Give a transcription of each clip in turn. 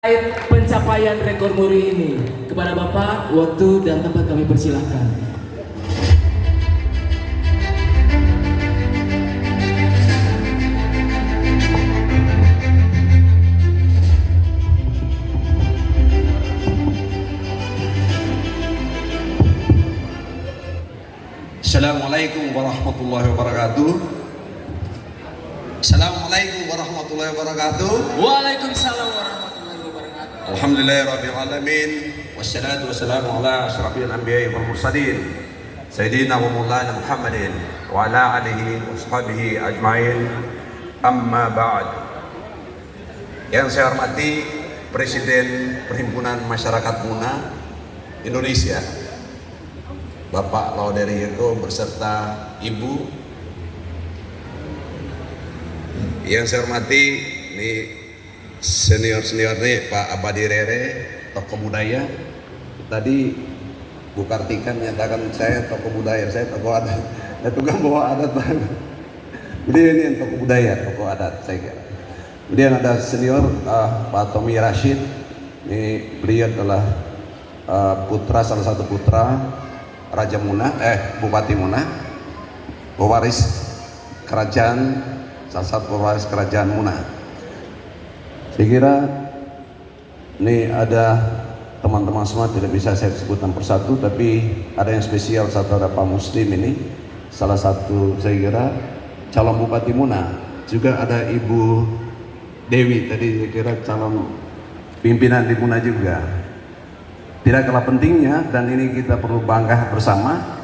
Pencapaian rekor muri ini kepada Bapak, waktu dan tempat kami persilahkan. Assalamualaikum warahmatullahi wabarakatuh. Assalamualaikum warahmatullahi wabarakatuh. Waalaikumsalam warahmatullahi wabarakatuh. Alhamdulillahirabbil alamin wassalatu wassalamu ala asyrafil anbiya'i wal mursalin sayyidina wa maulana Muhammadin wa ala alihi wa sahbihi ajmain. Amma ba'd. Yang saya hormati Presiden Perhimpunan Masyarakat Muna Indonesia, Bapak Lauderi Eko beserta Ibu. Yang saya hormati ini senior-senior nih, Pak Abadi Rere, tokoh budaya. Tadi Bu Kartika menyatakan saya tokoh budaya, saya tokoh adat. Saya tukang bawa adat Pak. Beliau ini yang tokoh budaya, tokoh adat saya kira. Kemudian ada senior Pak Tommy Rashid. Ini beliau adalah putra, salah satu putra Raja Muna, Bupati Muna, pewaris kerajaan, salah satu pewaris kerajaan Muna. Saya kira ini ada teman-teman semua, tidak bisa saya sebutkan persatu, tapi ada yang spesial, satu ada Pak Muslim ini, salah satu saya kira calon Bupati Muna. Juga ada Ibu Dewi tadi saya kira calon pimpinan di Muna juga. Tidak kalah pentingnya, dan ini kita perlu bangga bersama,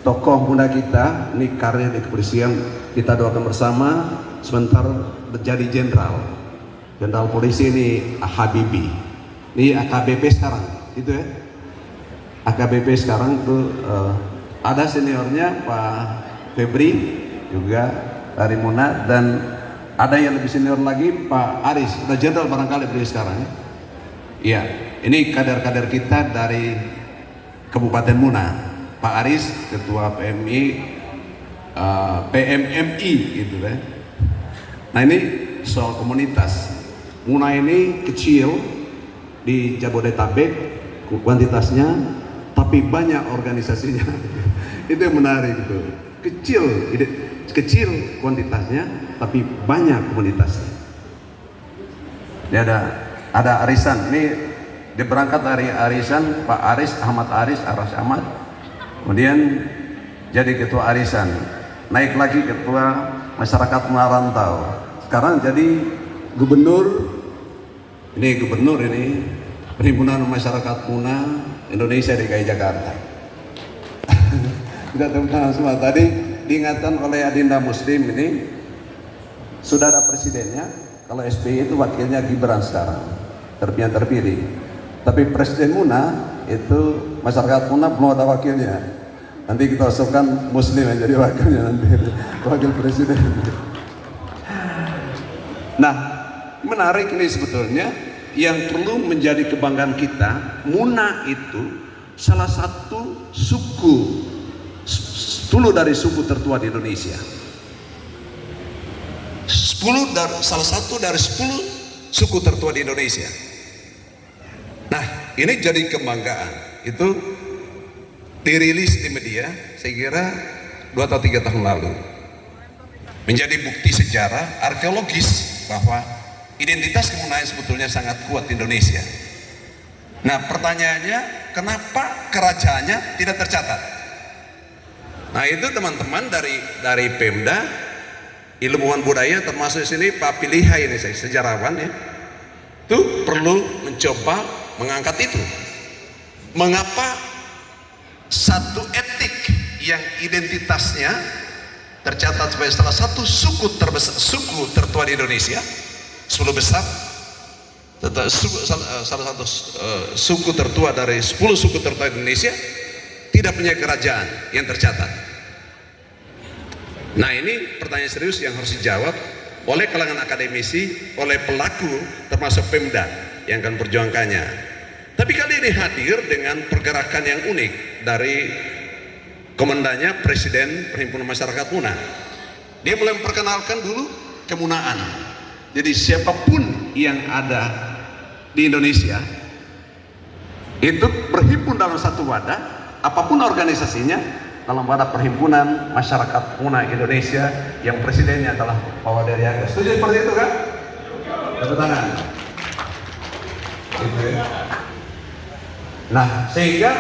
tokoh muda kita, ini karir di kepolisian, kita doakan bersama, sebentar menjadi jenderal polisi ini Habibie, ini AKBP sekarang, itu ya, AKBP sekarang tuh ada seniornya Pak Febri juga dari Muna, dan ada yang lebih senior lagi Pak Aris, udah jenderal barangkali beliau sekarang ya. Iya, ini kader-kader kita dari Kabupaten Muna, Pak Aris, Ketua PMMI gitu kan. Nah ini soal komunitas. Muna ini kecil di Jabodetabek kuantitasnya, tapi banyak organisasinya. Itu yang menarik itu. Kecil kuantitasnya, tapi banyak komunitasnya. Ini ada arisan, ini dia berangkat dari arisan Pak Aris Ahmad, kemudian jadi ketua arisan, naik lagi ketua masyarakat merantau, sekarang jadi gubernur. Ini Perhimpunan Masyarakat Muna Indonesia DKI Jakarta. Kita teman semua tadi diingatkan oleh Adinda Muslim, ini sudah ada presidennya. Kalau SBY itu wakilnya Gibran sekarang, terpilih. Tapi Presiden Muna itu masyarakat Muna belum ada wakilnya. Nanti kita usulkan Muslim yang jadi wakilnya nanti, wakil presiden. Nah, menarik ini sebetulnya yang perlu menjadi kebanggaan kita. Muna itu salah satu suku, 10 dari suku tertua di Indonesia. Salah satu dari 10 suku tertua di Indonesia. Nah, ini jadi kebanggaan. Itu dirilis di media, saya kira 2 atau 3 tahun lalu. Menjadi bukti sejarah arkeologis bahwa identitas kemunaan sebetulnya sangat kuat di Indonesia. Nah, pertanyaannya, kenapa kerajaannya tidak tercatat? Nah, itu teman-teman dari Pemda, ilmuwan budaya, termasuk sini Pak Pilihai ini, saya sejarawan ya, itu perlu mencoba mengangkat itu. Mengapa satu etnik yang identitasnya tercatat sebagai salah satu suku terbesar, suku tertua di Indonesia, 10 besar, salah satu suku tertua dari 10 suku tertua di Indonesia, tidak punya kerajaan yang tercatat. Nah, ini pertanyaan serius yang harus dijawab oleh kalangan akademisi, oleh pelaku termasuk Pemda yang akan perjuangkannya. Tapi kali ini hadir dengan pergerakan yang unik dari komandannya Presiden Perhimpunan Masyarakat Muna. Dia mulai memperkenalkan dulu kemunaan. Jadi siapapun yang ada di Indonesia itu berhimpun dalam satu wadah, apapun organisasinya, dalam wadah Perhimpunan Masyarakat Muna Indonesia yang presidennya adalah Pak Wadariaga. Setuju seperti itu kan? Tepuk tangan. Gitu ya. Nah, sehingga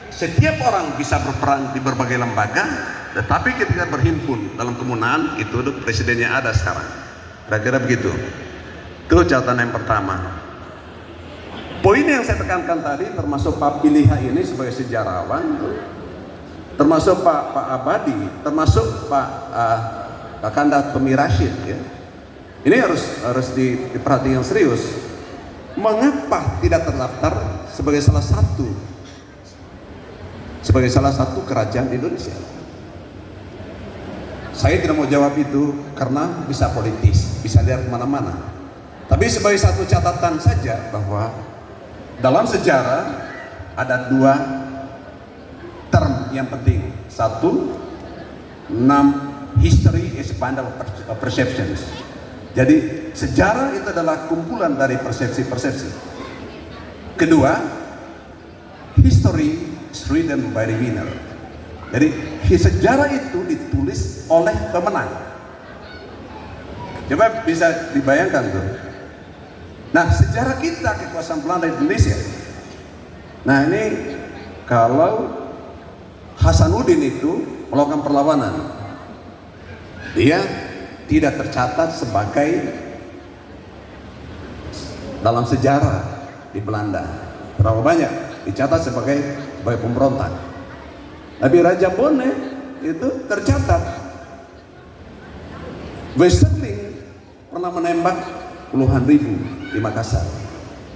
setiap orang bisa berperan di berbagai lembaga, tetapi ketika berhimpun dalam kemunaan itu presidennya ada sekarang. Kira-kira begitu. Itu catatan yang pertama. Poin yang saya tekankan tadi, termasuk Pak Piliha ini sebagai sejarawan, termasuk Pak Abadi, termasuk Pak Kakanda Tommy Rashid, ya. Ini harus diperhatikan serius. Mengapa tidak terdaftar sebagai salah satu kerajaan di Indonesia? Saya tidak mau jawab itu karena bisa politis, bisa lihat kemana-mana. Tapi sebagai satu catatan saja bahwa dalam sejarah ada dua term yang penting. Satu, history is a bundle of perceptions. Jadi sejarah itu adalah kumpulan dari persepsi-persepsi. Kedua, history is written by the winner. Jadi sejarah itu ditulis oleh pemenang. Coba bisa dibayangkan tuh. Nah, sejarah kita kekuasaan Belanda di Indonesia. Nah, ini kalau Hasanuddin itu melakukan perlawanan, dia tidak tercatat sebagai dalam sejarah di Belanda. Berapa banyak dicatat sebagai pemberontak. Tapi Raja Bone itu tercatat. Westerling pernah menembak puluhan ribu di Makassar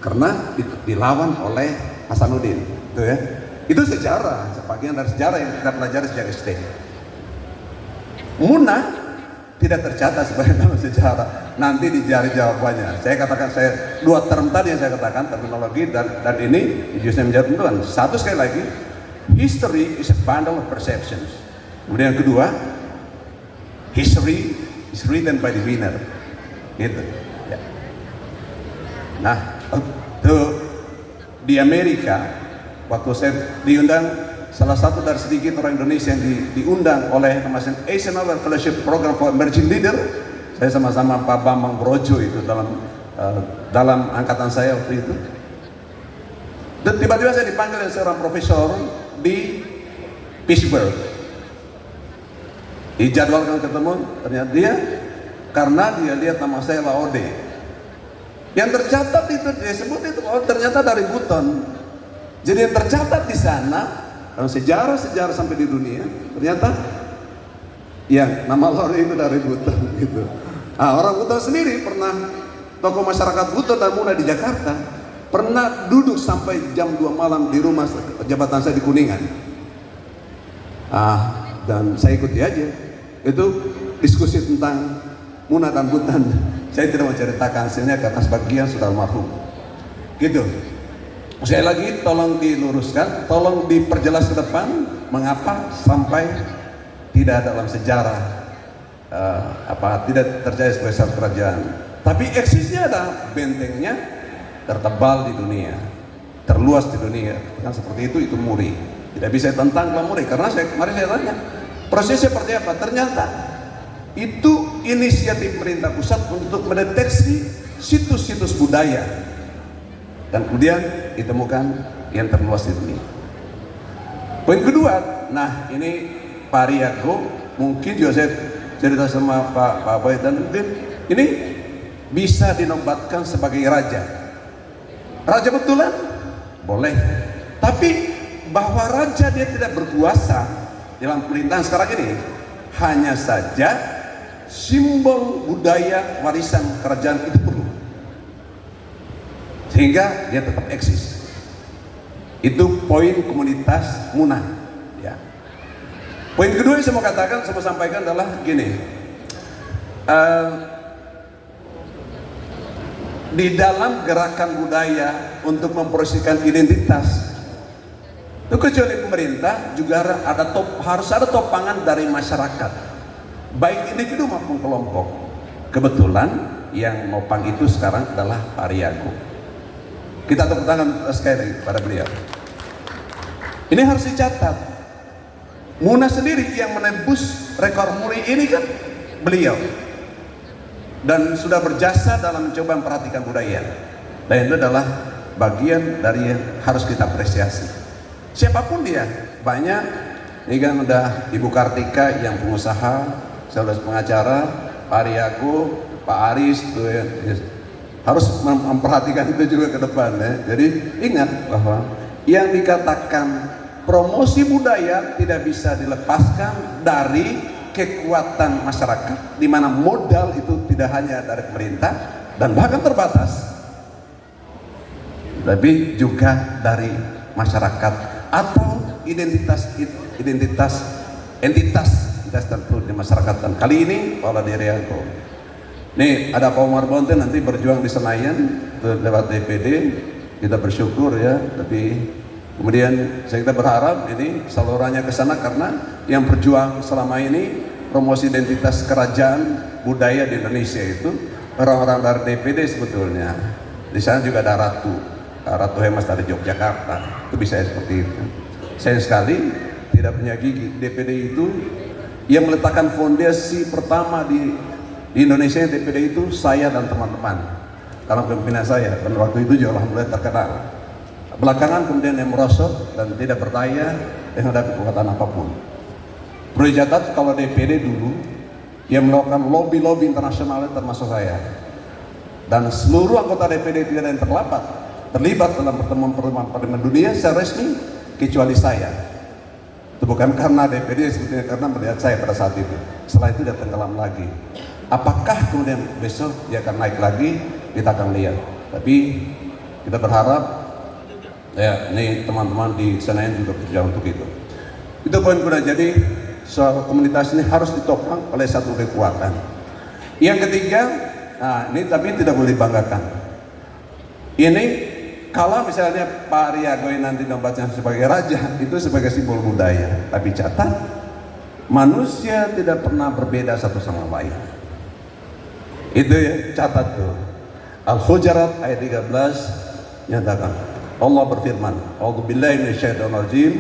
karena dilawan oleh Hasanuddin, itu ya. Itu sejarah, sebagian dari sejarah yang kita pelajari sejak SD. Muna tidak tercatat sebagai dalam sejarah. Nanti dicari jawabannya. Saya katakan, dua term tadi yang saya katakan, terminologi dan ini justru menjadi tentuan. Satu, sekali lagi, history is a bundle of perceptions. Kemudian yang kedua, history is written by the winner. Gitu. Ya. Nah, tuh di Amerika, waktu saya diundang, salah satu dari sedikit orang Indonesia yang diundang oleh Asian Nobel Fellowship Program for Emerging Leader, saya sama-sama Pak Bambang Brojo itu dalam angkatan saya waktu itu. Dan tiba-tiba saya dipanggil oleh seorang profesor di Pittsburgh. Dijadwalkan ketemu, ternyata karena dia lihat nama saya Laode. Yang tercatat itu disebut itu ternyata dari Buton. Jadi yang tercatat di sana dalam sejarah sampai di dunia ternyata yang nama Laode itu dari Buton gitu. Orang Buton sendiri pernah, tokoh masyarakat Buton dan Muna di Jakarta pernah duduk sampai jam 2 malam di rumah jabatan saya di Kuningan. Dan saya ikuti aja. Itu diskusi tentang Muna dan Buton. Saya tidak mau ceritakan hasilnya karena sebagian sudah almarhum. Gitu. Sekali lagi tolong diluruskan, tolong diperjelas ke depan mengapa sampai tidak dalam sejarah tidak terjadi sebagai satu kerajaan. Tapi eksisnya ada, bentengnya tertebal di dunia, terluas di dunia. Kan seperti itu Muri. Tidak bisa tentang kalau Muri karena kemarin saya tanya prosesnya seperti apa. Ternyata itu inisiatif pemerintah pusat untuk mendeteksi situs-situs budaya dan kemudian ditemukan yang terluas di dunia. Poin kedua, nah ini Pak Riago, mungkin juga saya cerita sama Pak Boy dan mungkin ini bisa dinobatkan sebagai raja. Raja betulan? Boleh. Tapi bahwa raja dia tidak berkuasa dalam pemerintahan sekarang ini, hanya saja simbol budaya warisan kerajaan itu perlu sehingga dia tetap eksis. Itu poin komunitas Muna ya. Poin kedua yang saya mau katakan, saya mau sampaikan adalah gini, di dalam gerakan budaya untuk mempromosikan identitas itu kecuali pemerintah juga harus ada topangan dari masyarakat, baik individu maupun kelompok. Kebetulan yang nopang itu sekarang adalah Pak Riago. Kita tepuk tangan sekali lagi pada beliau. Ini harus dicatat. Muna sendiri yang menembus rekor muri ini kan beliau. Dan sudah berjasa dalam mencoba memperhatikan budaya. Dan itu adalah bagian dari yang harus kita apresiasi. Siapapun dia, banyak. Ini kan udah Ibu Kartika yang pengusaha, saya udah pengacara, Pak Ariago, Pak Aris tuh ya. Harus memperhatikan itu juga ke depan ya. Jadi ingat bahwa yang dikatakan promosi budaya tidak bisa dilepaskan dari kekuatan masyarakat, di mana modal itu tidak hanya dari pemerintah dan bahkan terbatas, tapi juga dari masyarakat atau entitas tertentu di masyarakat. Dan kali ini Paula Diriago. Nih ada Pak Umar Bonte nanti berjuang di Senayan lewat DPD, kita bersyukur ya. Tapi kemudian kita berharap ini salurannya ke sana karena yang berjuang selama ini promosi identitas kerajaan budaya di Indonesia itu orang-orang dari DPD sebetulnya. Di sana juga ada Ratu Hemas dari Yogyakarta, itu bisa seperti itu. Sayang sekali tidak punya gigi. DPD itu yang meletakkan fondasi pertama di Indonesia, DPD itu saya dan teman-teman karena pimpinan saya, dan waktu itu juga alhamdulillah terkenal. Belakangan kemudian yang merosot dan tidak berdaya menghadapi kekuatan apapun. Perlu dicatat kalau DPD dulu yang melakukan lobby internasional termasuk saya, dan seluruh anggota DPD tidak ada yang terlibat dalam pertemuan parlemen dunia secara resmi kecuali saya. Itu bukan karena DPD, sebetulnya karena melihat saya pada saat itu. Setelah itu dia tenggelam lagi. Apakah kemudian besok dia akan naik lagi, kita akan lihat. Tapi kita berharap ya ini teman-teman di Senayan juga berjuang untuk itu. Itu poin kedua. Jadi soal komunitas ini harus ditopang oleh satu kekuatan. Yang ketiga, nah ini tapi tidak boleh dibanggakan. Ini kalau misalnya Pak Ariago nanti nobatnya sebagai raja, itu sebagai simbol budaya. Tapi catat, manusia tidak pernah berbeda satu sama lain. Itu ya, catat tuh. Al-Hujurat ayat 13 nyatakan, Allah berfirman, A'udzubillahi minasyaitonirrajim,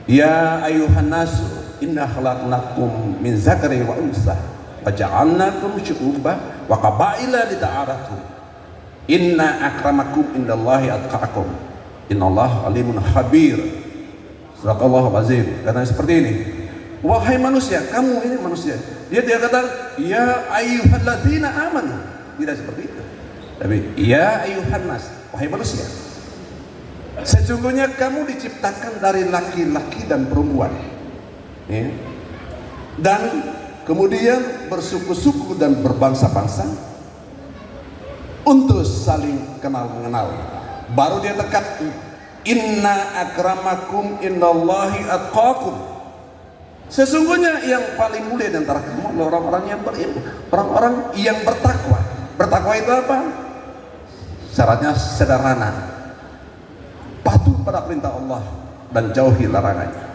ya ayuhan nasu inna khalaqnakum min zakari wa unsa wa ja'alnakum syu'uban wa qabaila lita'arafu inna akramakum indallahi atqakum innallaha alimun khabir. Sadaqallahul azim. Karena seperti ini, wahai manusia, kamu ini manusia. Dia tidak kata ya ayyuhalladzina amanu, tidak seperti itu. Tapi ya ayyuhan nas, wahai manusia, sesungguhnya kamu diciptakan dari laki-laki dan perempuan ya. Dan kemudian bersuku-suku dan berbangsa-bangsa untuk saling kenal mengenal. Baru dia tekan inna akramakum indallahi atqakum. Sesungguhnya yang paling mulia di antara kamu adalah orang-orang yang berilmu, orang-orang yang bertakwa. Bertakwa itu apa? Syaratnya sederhana, patuh pada perintah Allah dan jauhi larangannya.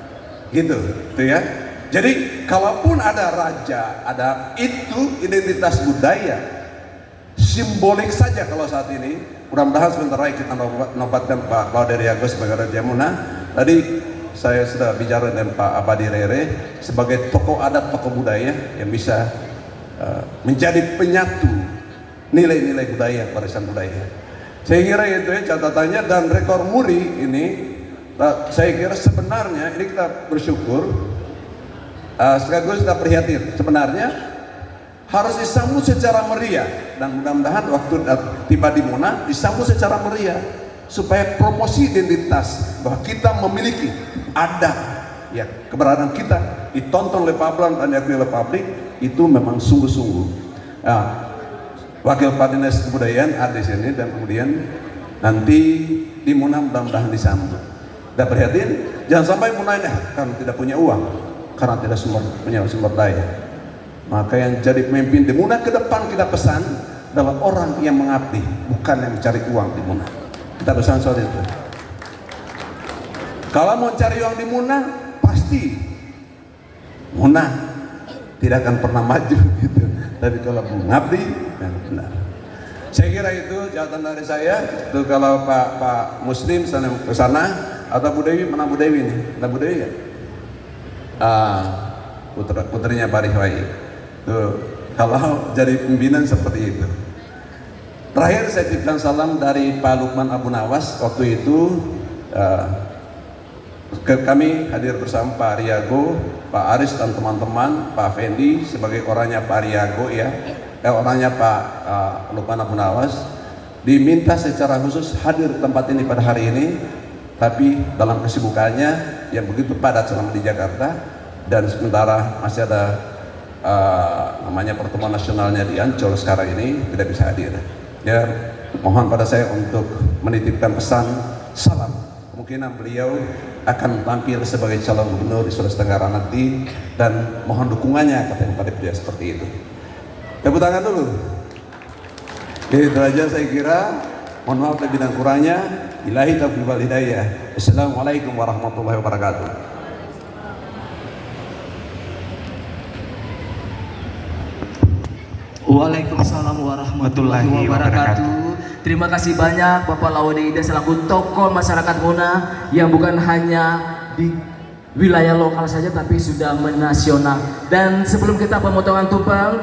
Gitu ya. Jadi kalaupun ada raja, ada itu identitas budaya, simbolik saja kalau saat ini. Mudah-mudahan sebentar lagi kita nobatkan Pak Paula Diriago sebagai Raja Muna. Tadi saya sudah bicara dengan Pak Abadi Rere sebagai tokoh adat, tokoh budaya yang bisa menjadi penyatu nilai-nilai budaya, warisan budaya. Saya kira itu ya catatannya. Dan rekor muri ini saya kira sebenarnya ini kita bersyukur, sekaligus kita prihatin. Sebenarnya harus disambut secara meriah, dan mudah-mudahan waktu tiba di Muna disambut secara meriah supaya promosi identitas bahwa kita memiliki ada ya keberadaan kita ditonton oleh publik dan diakui oleh publik, itu memang sungguh-sungguh. Nah, Wakil Pak Dinas Kebudayaan ada di sini, dan kemudian nanti di Muna mudah-mudahan disambut. Dan prihatin, jangan sampai Muna ini karena tidak punya uang, karena tidak punya sumber daya. Maka yang jadi pemimpin di Muna ke depan kita pesan adalah orang yang mengabdi, bukan yang mencari uang di Muna. Kita pesan soal itu. Kalau mau cari uang di Muna, pasti Muna tidak akan pernah maju gitu. Tapi kalau mengabdi, yang benar. Saya kira itu jawatan dari saya. Itu kalau Pak Muslim ke sana atau Bu Dewi, mana Bu Dewi nih? Ada Bu Dewi ya? Putrinya Pak Rihwai. Tuh, kalau jadi pimpinan seperti itu. Terakhir saya titipkan salam dari Pak Lukman Abu Nawas. Waktu itu kami hadir bersama Pak Riago, Pak Aris dan teman-teman, Pak Fendi sebagai orangnya Pak Riago ya, orangnya Pak Lukman Abu Nawas, diminta secara khusus hadir di tempat ini pada hari ini, tapi dalam kesibukannya yang begitu padat selama di Jakarta dan sementara masih ada namanya pertemuan nasionalnya di Ancol sekarang ini tidak bisa hadir. Ya, mohon pada saya untuk menitipkan pesan salam. Kemungkinan beliau akan tampil sebagai calon gubernur di Sulawesi Tenggara nanti dan mohon dukungannya kepada beliau seperti itu. Tepuk tangan dulu. Itu aja saya kira. Mohon maaf lebih dan kurangnya. Ilahi taufiq wal hidayah. Assalamualaikum warahmatullahi wabarakatuh. Waalaikumsalam warahmatullahi wabarakatuh. Terima kasih banyak Bapak Laude Ida selaku tokoh masyarakat Muna yang bukan hanya di wilayah lokal saja tapi sudah menasional. Dan sebelum kita pemotongan tumpeng,